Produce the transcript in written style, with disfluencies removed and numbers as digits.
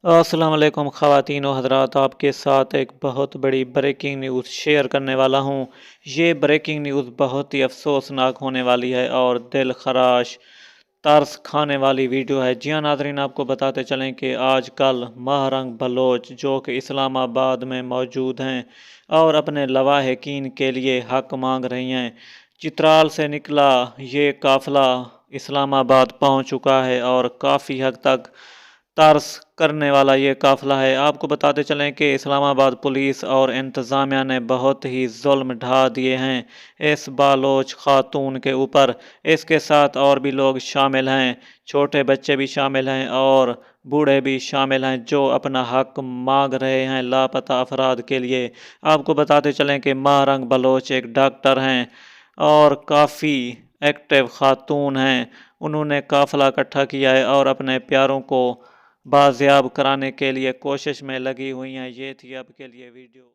अस्सलाम वालेकुम ख़वातीन व हज़रात, आपके साथ एक बहुत बड़ी ब्रेकिंग न्यूज़ शेयर करने वाला हूँ। ये ब्रेकिंग न्यूज़ बहुत ही अफसोसनाक होने वाली है और दिल खराश तरस खाने वाली वीडियो है। जी हाँ नाज़रीन, आपको बताते चलें कि आजकल महरंग बलोच जो कि इस्लामाबाद में मौजूद हैं और अपने लवाहिकीन के लिए हक मांग रही हैं। चित्राल से निकला ये काफ़िला इस्लामाबाद पहुँच चुका है और काफ़ी हद तक तरस करने वाला ये काफ़िला है। आपको बताते चलें कि इस्लामाबाद पुलिस और इंतज़ामिया ने बहुत ही ज़ुल्म ढा दिए हैं इस बालोच खातून के ऊपर। इसके साथ और भी लोग शामिल हैं, छोटे बच्चे भी शामिल हैं और बूढ़े भी शामिल हैं जो अपना हक मांग रहे हैं लापता अफराद के लिए। आपको बताते चलें कि महरंग बलोच एक डॉक्टर हैं और काफ़ी एक्टिव खातून हैं। उन्होंने काफ़िला इकट्ठा किया है और अपने प्यारों को बाजियाब कराने के लिए कोशिश में लगी हुई हैं। ये थी अब के लिए वीडियो।